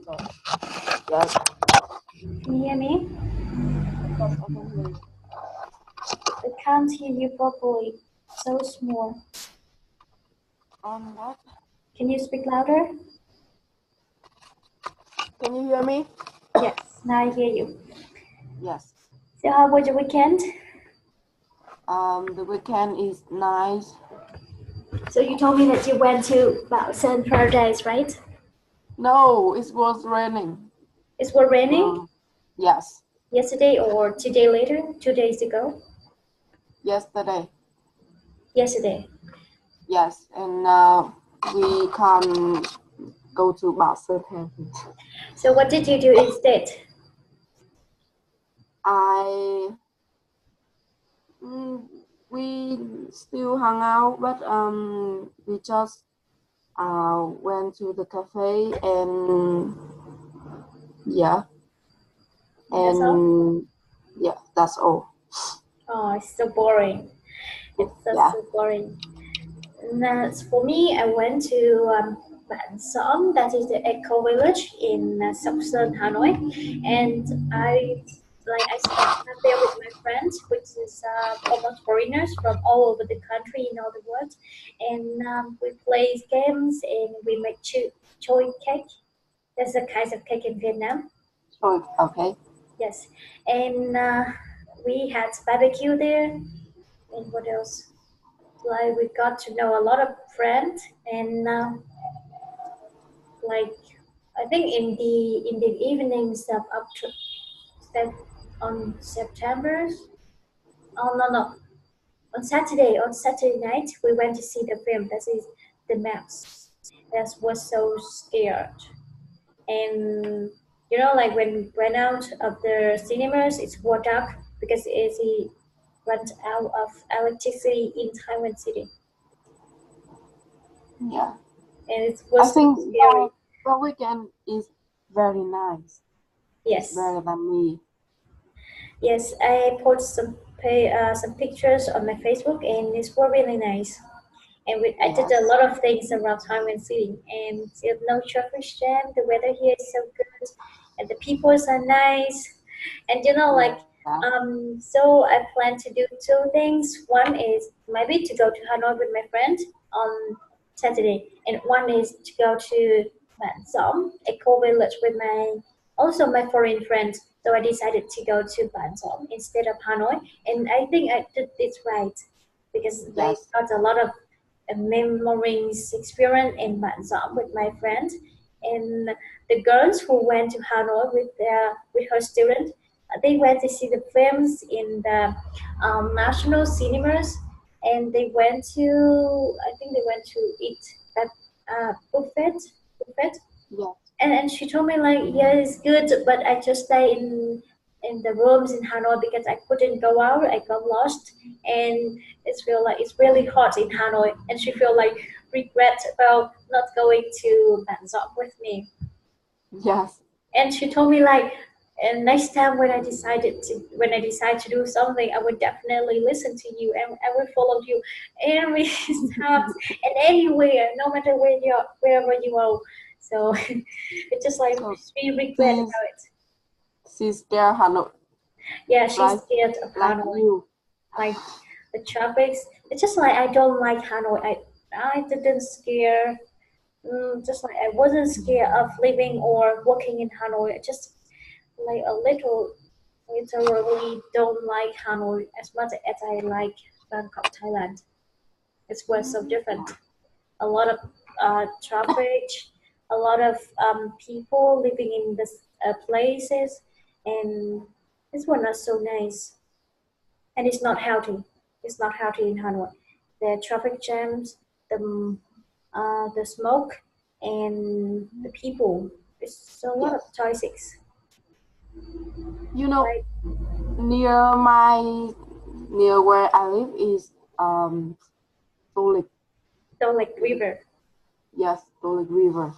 So, yes. Can you hear me? Yes, I can hear you. I can't hear you properly. So small. What? Can you speak louder? Can you hear me? Yes, now I hear you. Yes. So how was your weekend? The weekend is nice. So you told me that you went to Bausan Paradise, right? No, it was raining. It was raining Yes, yesterday or 2 days later? 2 days ago? yesterday. Yesterday. Yes, and we can go to Bausan Camping. So what did you do instead? We still hung out, but we just went to the cafe and yeah, That's all? and yeah, that's all. Oh, it's so boring. It's just Yeah. so boring. And that's for me. I went to Vạn Sõm, that is the eco village in Sóc Sơn, Hanoi, and I spent time there with my friends, which is almost foreigners from all over the country in all the world, and we play games and we make choy cake. That's a kind of cake in Vietnam. So, okay. Yes, and we had barbecue there. And what else? Like we got to know a lot of friends, and like I think in the evenings of up to on September. Oh no, on Saturday night we went to see the film. That is the Maps. That was so scared, and you know, like when we went out of the cinemas, it's war dark because it runs out of electricity in Taiwan City, Yeah. and it I was so think scary. the weekend is very nice. It's Yes. better than me. Yes, I put some pictures on my Facebook, and it's were really nice. And I did a Yes. lot of things around Taiwan City, and there's no traffic jam. The weather here is so good, and the people are nice. And you know, like, Yeah. so I plan to do two things. One is maybe to go to Hanoi with my friend on Saturday, and one is to go to Vạn Sõm, Eco Village with my foreign friends. So I decided to go to Vạn Sõm instead of Hanoi, and I think I did this right because I Yes. got a lot of memories experience in Vạn Sõm with my friends, and the girls who went to Hanoi with her student, they went to see the films in the national cinemas, and they went to I think they went to eat that buffet, Yeah. and she told me like, yeah, it's good, but I just stay in the rooms in Hanoi because I couldn't go out. I got lost, and it's really hot in Hanoi, and she feel like regret about not going to Ban with me. Yes. And she told me like, and next time when I decide to do something, I would definitely listen to you, and I will follow you every step and anywhere, no matter wherever you are. So it's just like So we regret about it. she's scared Hanoi, Yeah, she's right? scared of Like Hanoi. you. Like the traffic. It's just like I don't like Hanoi. I didn't scare. Just like I wasn't scared of living or working in Hanoi. I just like a little literally don't like Hanoi as much as I like Bangkok, Thailand. It was so different. A lot of traffic, a lot of people living in this places, and this one not so nice. And it's not healthy. It's not healthy in Hanoi. The traffic jams, the smoke, and the people. It's a lot Yes. of toxics. You know, Like near where I live is Tolik. Tolik River. Yes, Tolik River.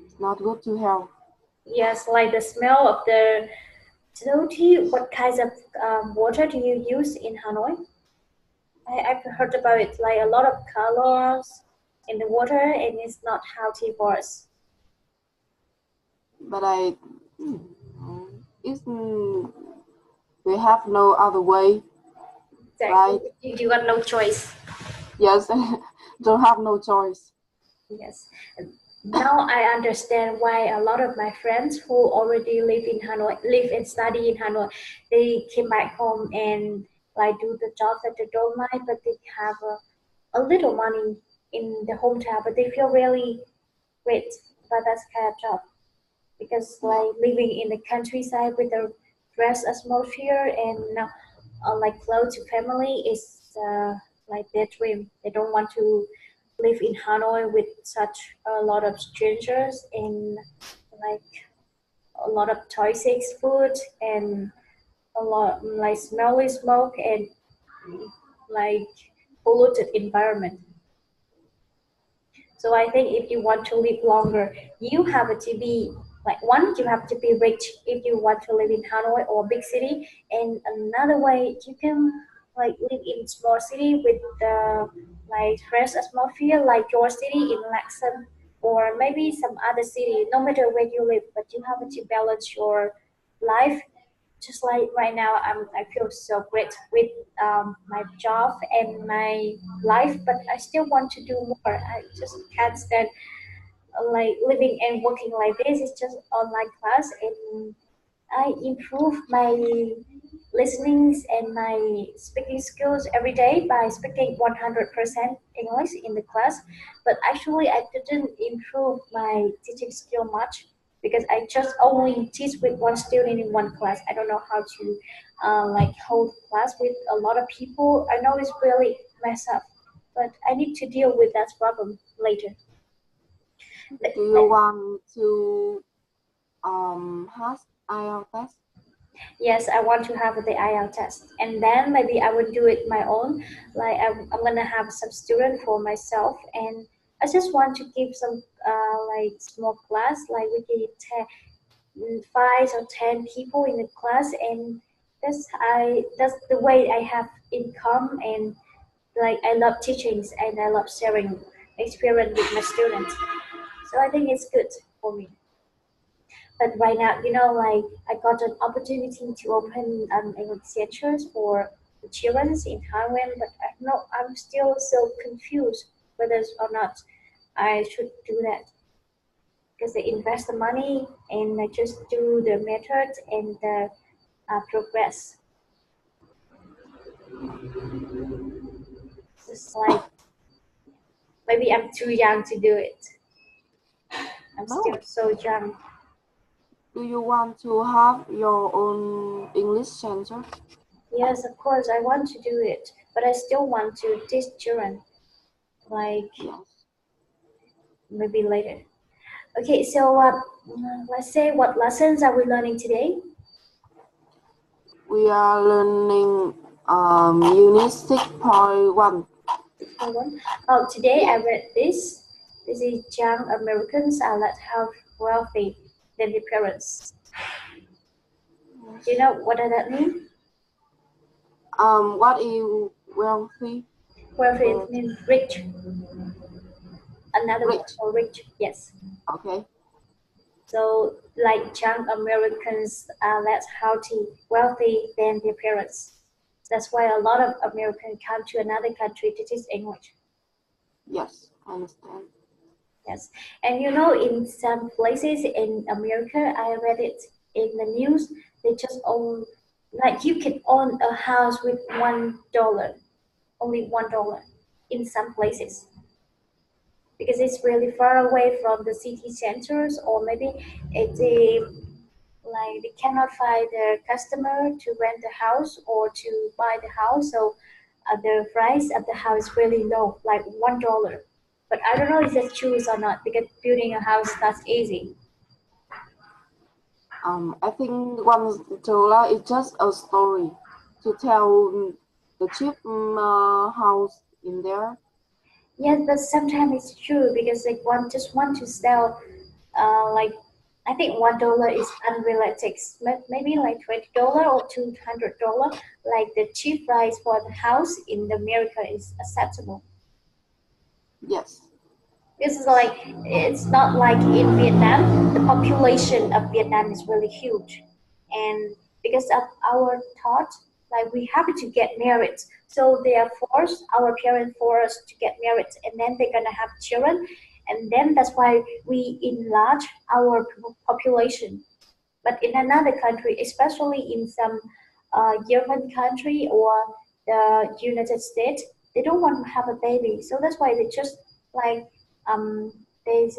It's not good to health. Yes, like the smell of the Toti. What kinds of water do you use in Hanoi? I've heard about it. Like a lot of colors in the water, and it's not healthy for us. but it's, we have no other way, right? You got no choice. Yes, don't have no choice. Yes. Now I understand why a lot of my friends who already live in Hanoi, live and study in Hanoi, they came back home and like do the job that they don't like, but they have a little money in the hometown, but they feel really great about that kind of job because like living in the countryside with the fresh atmosphere and like close to family is like their dream. They don't want to live in Hanoi with such a lot of strangers and like a lot of toxic food and a lot like smelly smoke and like polluted environment. So I think if you want to live longer, you have to be like one, you have to be rich if you want to live in Hanoi or big city, and another way you can like live in small city with the like fresh atmosphere like your city in Laxon or maybe some other city. No matter where you live, but you have to balance your life just like right now I feel so great with my job and my life, but I still want to do more. I just can't stand like living and working like this. It's just online class and I improve my listenings and my speaking skills every day by speaking 100% English in the class. But actually, I didn't improve my teaching skill much because I just only teach with one student in one class. I don't know how to like hold class with a lot of people. I know it's really messed up, but I need to deal with that problem later. But Do you want to have IELTS test? yes, I want to have the IELTS test, and then maybe I would do it my own. Like I'm gonna have some student for myself, and I just want to give some like small class, like we get 5 or 10 people in the class, and that's the way I have income, and like I love teachings and I love sharing experience with my students. So I think it's good for me. But right now, like I got an opportunity to open English centers for the children in Taiwan, but I'm still so confused whether or not I should do that because they invest the money and I just do the method and the progress. It's like maybe I'm too young to do it. I'm still No. so young. Do you want to have your own English center? Yes, of course, I want to do it, but I still want to teach children, like Yes. maybe later. Okay, so let's say what lessons are we learning today? We are learning Unit 6.1. Oh, today I Yes. read this. This is young Americans are less health wealthy than their parents. Do you know what does that mean? What is wealthy? Wealthy Wealthy. means rich. Another word Rich. for rich, yes. Okay. So like young Americans are less healthy, wealthy than their parents. That's why a lot of Americans come to another country to teach English. Yes, I understand. Yes, and in some places in America, I read it in the news. They just own, like you can own a house with $1, only $1 in some places because it's really far away from the city centers, or maybe they like they cannot find the customer to rent the house or to buy the house. So the price of the house is really low, like $1. But I don't know if that's true or not because building a house that's easy. I think $1 is just a story to tell the cheap house in there. Yes, but sometimes it's true because like one just want to sell like I think $1 is unrealistic. Maybe like $20 or $200. Like the cheap price for the house in America is acceptable. Yes. It's like it's not like in Vietnam. The population of Vietnam is really huge, and because of our thought, like we have to get married, so they are forced. Our parents force us to get married, and then they're gonna have children, and then that's why we enlarge our population. But in another country, especially in some European country or the United States, they don't want to have a baby. So that's why they just like um, they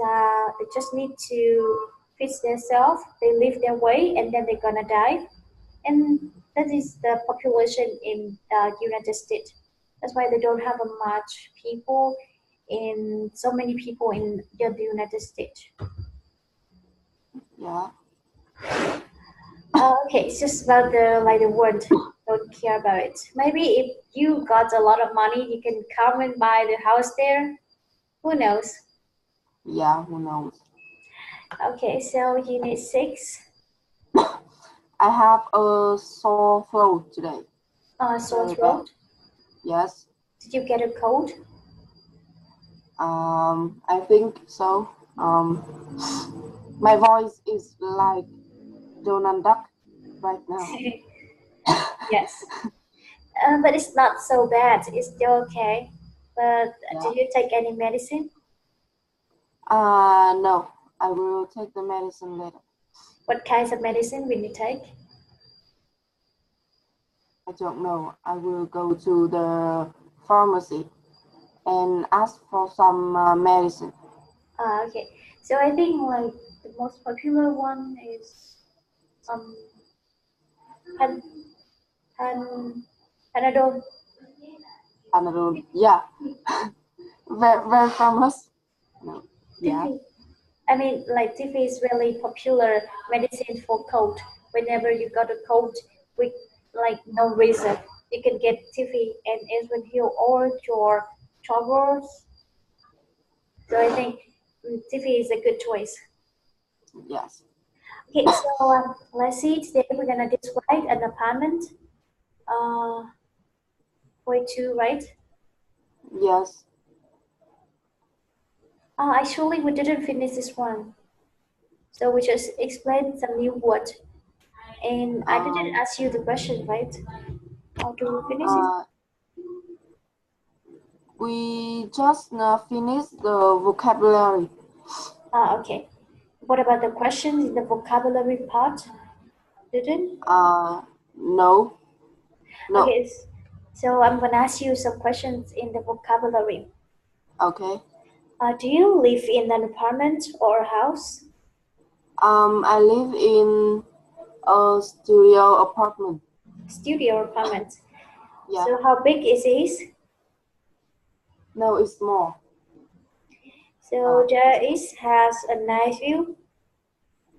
just need to fix themselves. They live their way, and then they're gonna die. And that is the population in the United States. That's why they don't have a much people in so many people in the United States. Yeah. Okay, it's just about the word. Don't care about it. Maybe if you got a lot of money, you can come and buy the house there. Who knows? Yeah, who knows? Okay, so unit 6. I have a sore throat today. Sore Very bad. throat. Yes. Did you get a cold? I think so. My voice is like Donald Duck right now. Yes. But it's not so bad. It's still okay. But Yeah. did you take any medicine? No. I will take the medicine later. What kinds of medicine will you take? I don't know. I will go to the pharmacy and ask for some medicine. Okay. So I think like the most popular one is um pan, pan, Panadol. Panadol. Yeah. very famous. No. Yeah. Tiffy. I mean, like Tiffy is really popular medicine for cold. Whenever you got a cold with like no reason, you can get Tiffy and it will heal all your troubles. So I think Tiffy is a good choice. Yes. Okay, so let's see. Today we're gonna describe an apartment. Uh, for two, right? Yes. Actually, we didn't finish this one, so we just explained some new words. And I didn't ask you the question, right? How to finish it? We just finished the vocabulary. Okay. What about the questions in the vocabulary part? Didn't? No. No. Okay, so I'm gonna ask you some questions in the vocabulary. Okay. Do you live in an apartment or a house? I live in a studio apartment. Studio apartment. Yeah. So how big is it? No, it's small. So there is has a nice view.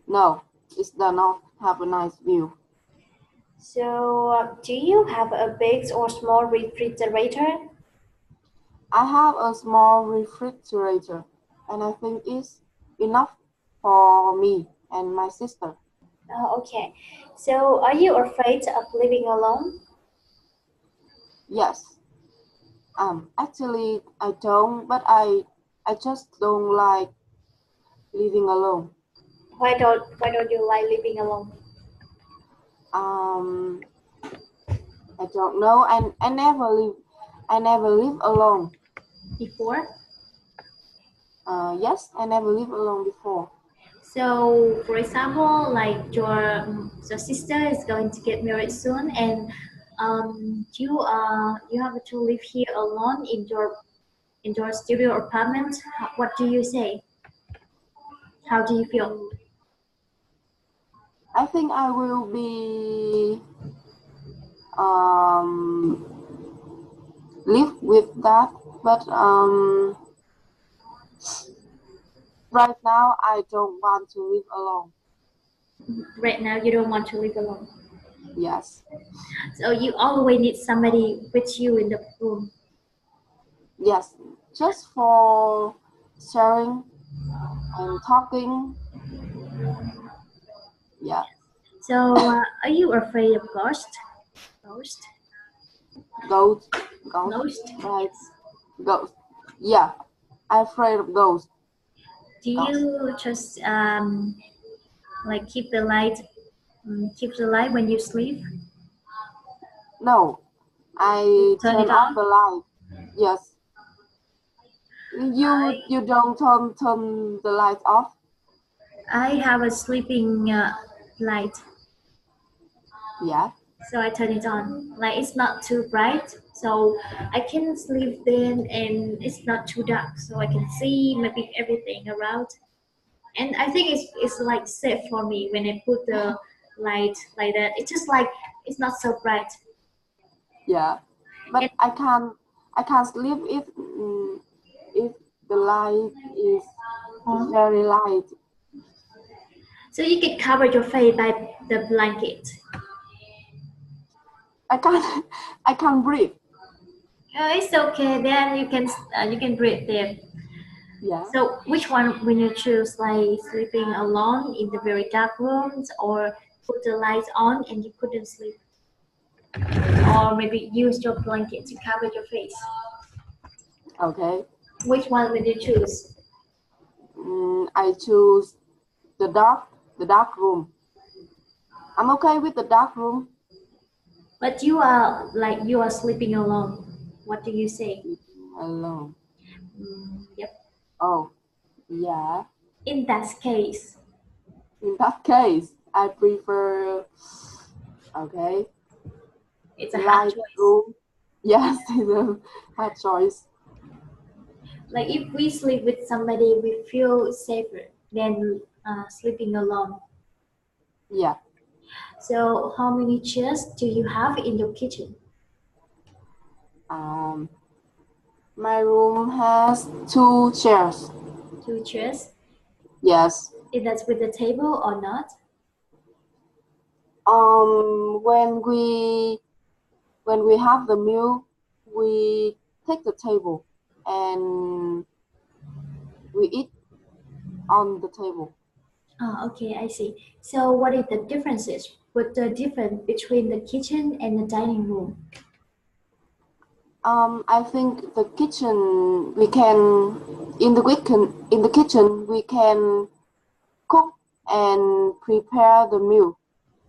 No, it does not have a nice view. So do you have a big or small refrigerator? I have a small refrigerator, and I think it's enough for me and my sister. Okay. So are you afraid of living alone? Yes. Actually, I don't, but I just don't like living alone. Why don't you like living alone? I don't know. I never live alone. Before? Yes, I never lived alone before. So, for example, like your sister is going to get married soon, and you have to live here alone in your studio apartment. What do you say? How do you feel? I think I will be um live with that, but right now I don't want to live alone. Right now, you don't want to live alone. Yes. So you always need somebody with you in the room. Yes, just for sharing and talking. Yeah. So are you afraid of ghosts? Ghost? Ghost. Ghost? Right. Yes. Ghost. Yeah. I'm afraid of ghosts. Do you just like keep the light when you sleep? No, I Turn turn it off on? the light. Yes. You don't turn the light off? I have a sleeping light, Yeah. so I turn it on. Like it's not too bright, so I can sleep then, and it's not too dark, so I can see maybe everything around. And I think it's like safe for me when I put the light like that. It's just like it's not so bright. Yeah. But And I can't sleep if the light is very light. so you can cover your face by the blanket. I can't I can't breathe. It's okay. Then you can breathe there. Yeah. So which one will you choose? Like sleeping alone in the very dark rooms, or put the lights on and you couldn't sleep, or maybe use your blanket to cover your face? Okay. Which one will you choose? I choose the dark room. I'm okay with the dark room. But you are sleeping alone. What do you say? Alone. Yep. Oh, yeah. In that case, In that case, I prefer, okay, it's a hard light choice. room. Yes, it's a hard choice. Like if we sleep with somebody, we feel safer than sleeping alone. Yeah. So how many chairs do you have in your kitchen? My room has 2 chairs. 2 chairs. Yes. Is that with the table or not? When we have the meal, we take the table and we eat on the table. Oh, okay, I see. So what is the differences? What the difference between the kitchen and the dining room? I think the kitchen in the kitchen we can cook and prepare the meal.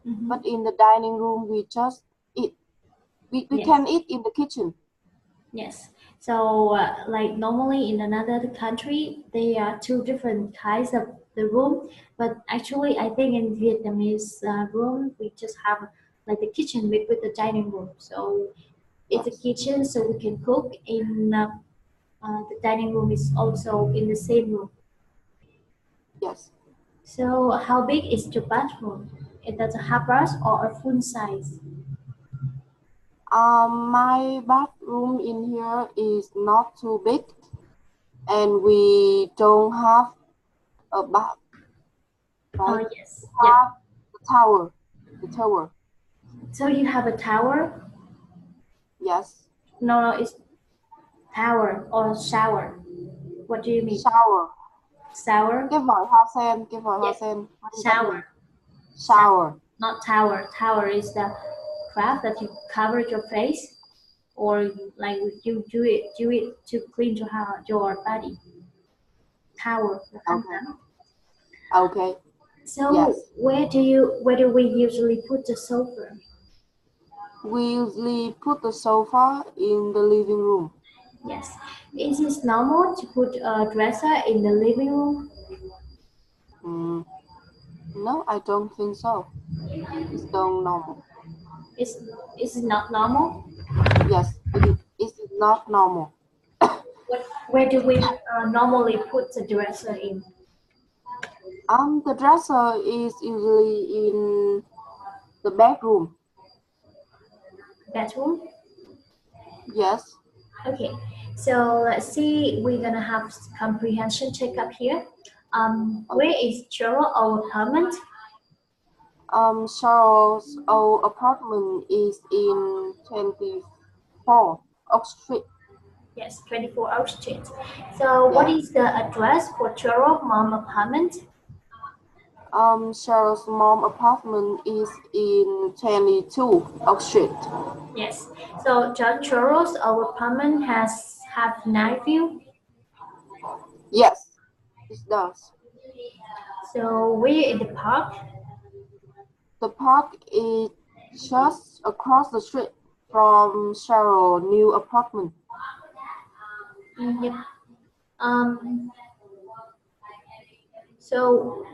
But in the dining room we just eat. We Yes. can eat in the kitchen. Yes. So like normally in another country, there are two different kinds of the room. But actually, I think in Vietnamese room, we just have like the kitchen with the dining room. So it's a Yes. kitchen, so we can cook. In the dining room is also in the same room. Yes. So how big is your bathroom? Is that a half bath or a full size? My bathroom in here is not too big, and we don't have a bath. Oh Right? yes, We yeah. have the tower. So you have a tower? Yes. No, it's tower or shower. What do you mean? Shower. Shower? Cái vòi hoa sen, Yes. What does that Shower. mean? Shower. Not tower. Tower is the craft that you cover your face, or like you do it to clean your body. Tower. Okay. Okay. So Yes. where do we usually put the sofa? We usually put the sofa in the living room. Yes. Is it normal to put a dresser in the living room? No, I don't think so. It's not normal. Is it not normal? Yes, it is not normal. Where do we normally put the dresser in? The dresser is usually in the bedroom. Bedroom? Yes. Okay, so let's see, we're gonna have comprehension checkup here. Where is Cheryl, our apartment? Charles' old apartment is in 24 Oak Street. Yes, 24 Oak Street. So what Yeah. is the address for Cheryl mom apartment? Charles' mom apartment is in 22 Oak Street. Yes, so John Cheryl, our apartment have night view. Yes, it does. So we're in the park. The park is just across the street from Cheryl's new apartment. Yep. So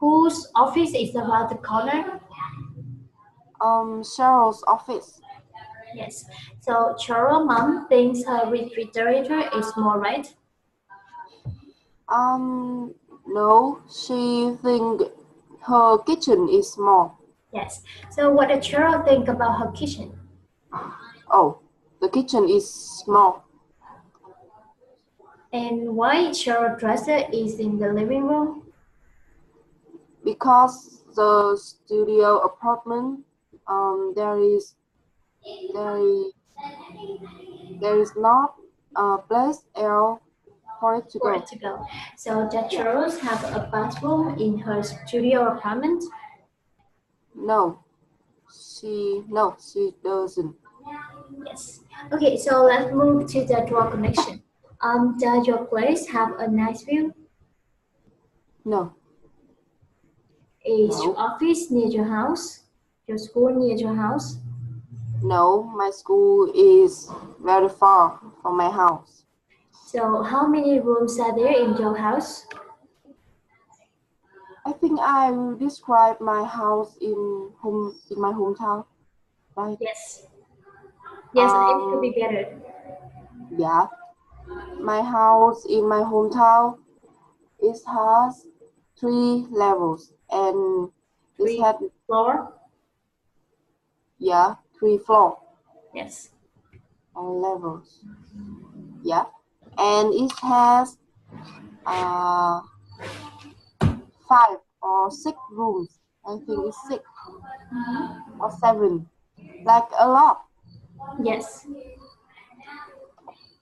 whose office is around the corner? Cheryl's office. Yes. So Cheryl mom thinks her refrigerator is small, right? No, she think her kitchen is small. Yes. So what does Cheryl think about her kitchen? Oh, the kitchen is small And why Cheryl dresser is in the living room? because the studio apartment there is not a place else for it to For go. it to go. So does Cheryl have a bathroom in her studio apartment? No, she doesn't. Yes. Okay, so let's move to the door connection. Does your place have a nice view? No, Is your no, office near your house? Your school near your house? no. My school is very far from my house. So how many rooms are there in your house? I think I will describe my house in my hometown, right? Yes. Yes, it could be Um, better. yeah, my house in my hometown it has 3 levels and it Three had floor? 3 floor Yes. levels. Yeah, and it has uh 5 or 6 rooms. I think it's 6 or 7, like a lot. Yes.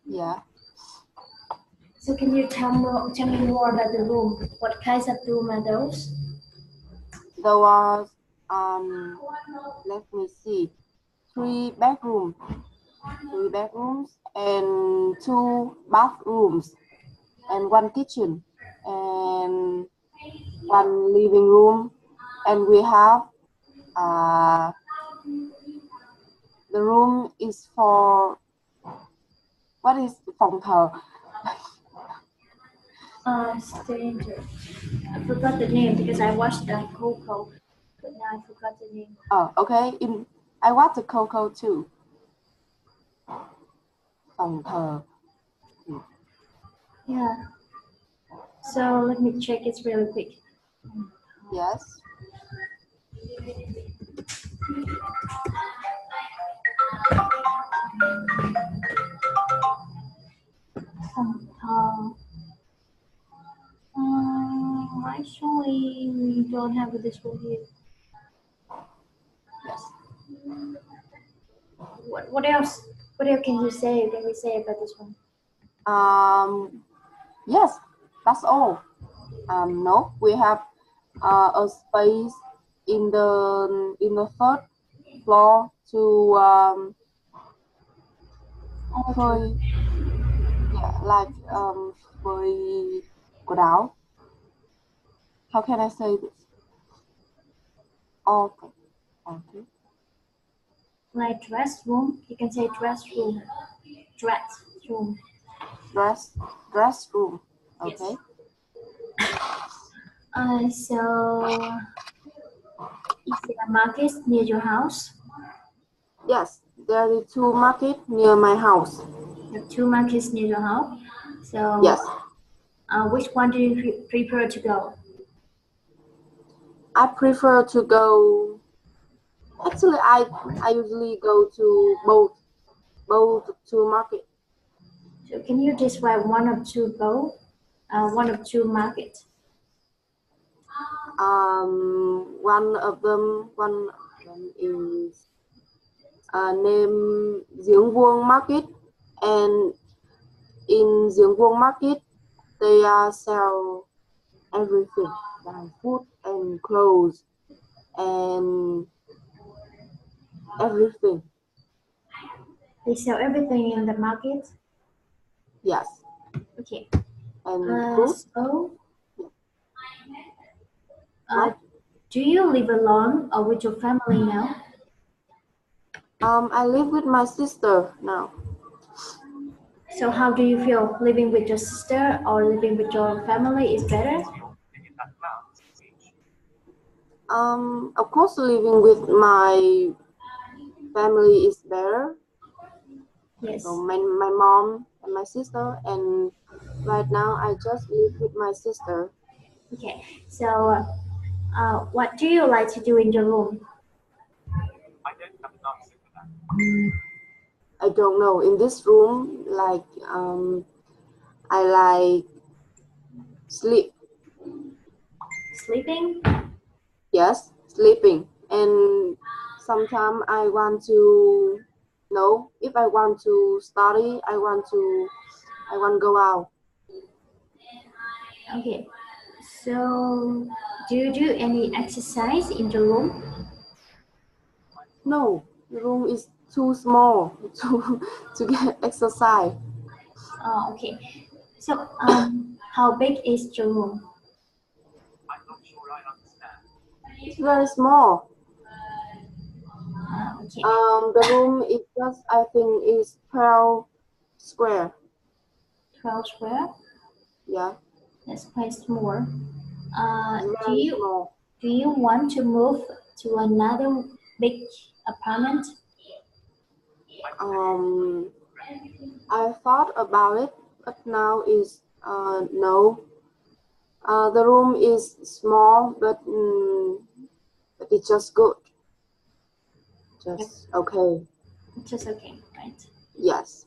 Yeah. So can you tell me more about the room? What kinds of room are those? There was let me see, 3 bedrooms and 2 bathrooms and 1 kitchen and 1 living room, and we have the room is for what is phòng thờ? Stranger. I forgot the name because I watched the Coco, but now I forgot the name. Oh, okay. I watched the Coco too. Phòng thờ. Yeah. So let me check it really quick. Yes. Actually, we don't have this one here. Yes. What else? What else can you say? Can we say about this one? Yes, that's all. No, we have a space in the 3rd floor to phơi, like phơi quần áo. How can I say this? Okay. Okay. Like dress room, you can say dress room. Dress room. Dress room. Okay. Yes. So is there a market near your house? Yes, there are 2 markets near my house. There are 2 markets near your house. So Yes. Which one do you prefer to go? I prefer to go. Actually, I usually go to both 2 markets. So can you describe one of 2 both? One of 2 markets. One of them is named Giếng Vuông Market, and in Giếng Vuông Market they sell everything like food and clothes and everything. They sell everything in the market? Yes. Okay. and food. So, What? do you live alone or with your family now? I live with my sister now. So how do you feel? Living with your sister or living with your family is better? Of course, living with my family is better. Yes. So my mom and my sister, and right now I just live with my sister. Okay. So, what do you like to do in your room? I don't know. In this room, like I like sleep. Sleeping? Yes, sleeping. And sometimes I want to know if I want to study. I want to go out. Okay. So, do you do any exercise in your room? No, the room is too small to get exercise. Oh, okay. So, how big is your room? It's very small. Okay. The room is just, I think, is 12 square. 12 square? Yeah, That's quite small. it's Do very you small. want to move to another big apartment? I thought about it, but now is no. The room is small, but it's just good. Just okay. Just okay, right? Yes.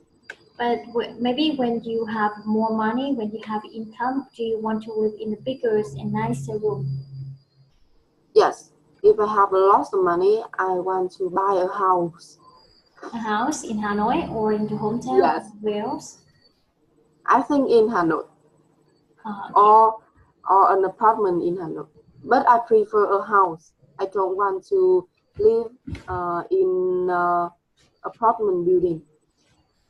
But maybe when you have more money, when you have income, do you want to live in a bigger and nicer room? Yes. If I have lots of money, I want to buy a house. A house in Hanoi or in your hometown? Yes. Where else? I think in Hanoi. Okay. Or an apartment in Hanoi. But I prefer a house. I don't want to live in apartment building.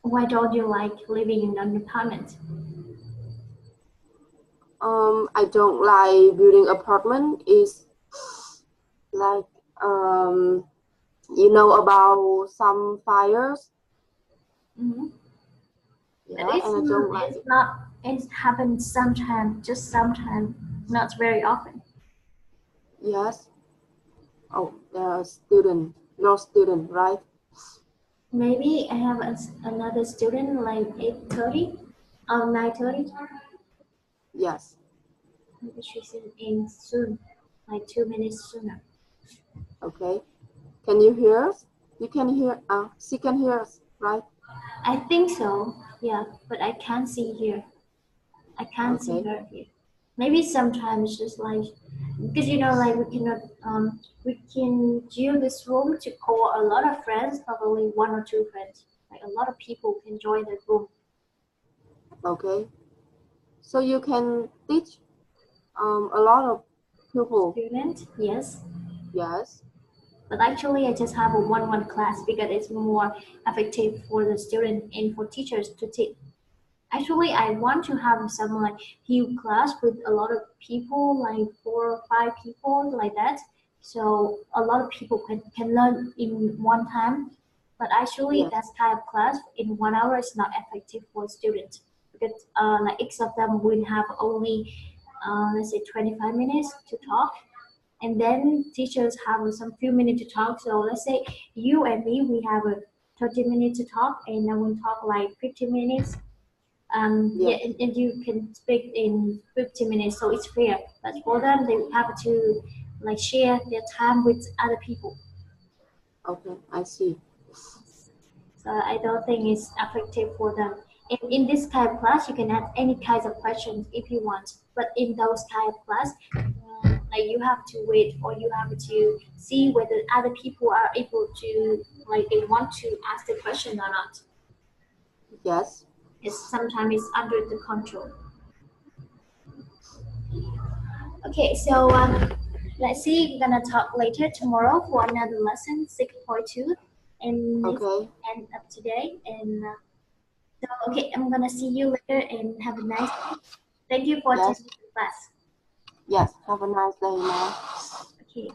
Why don't you like living in an apartment? I don't like building apartment. Is like you know about some fires. Mm-hmm. Yeah, But and I don't like it. it happens sometimes, just sometimes, not very often. Yes. Oh, there are student. Your student, right? Maybe I have another student like 8:30 or 9:30. Yes. Maybe she's in soon, like 2 minutes sooner. Okay. Can you hear us? You can hear. She can hear us, right? I think so, yeah, but I can't see here. I can't see Okay. her here. Maybe sometimes just like because like we cannot we can use this room to call a lot of friends, not only one or two friends. Like a lot of people can join the room. Okay. So you can teach a lot of people. Student, yes. Yes. But actually I just have a one class because it's more effective for the student and for teachers to teach. Actually, I want to have some like few class with a lot of people, like 4 or 5 people, like that. So a lot of people can learn in one time. But actually, Yes. that kind of class in 1 hour is not effective for students because like each of them will have only let's say 25 minutes to talk, and then teachers have some few minutes to talk. So let's say you and me, we have a 30 minutes to talk, and then we talk like 15 minutes. Yeah, Yes. and you can speak in 50 minutes, so it's fair. But for them, they have to like share their time with other people. Okay. I see. So I don't think it's effective for them. In this kind of class, you can ask any kinds of questions if you want. But in those kind of class, like you have to wait or you have to see whether other people are able to like they want to ask the question or not. Yes. Sometimes it's under the control. Okay, so let's see. We're gonna talk later tomorrow for another lesson 6.2, and it's Okay. end of today. And so okay, I'm gonna see you later and have a nice day. Thank you for Yes. attending the class. Yes. Have a nice day now. Okay.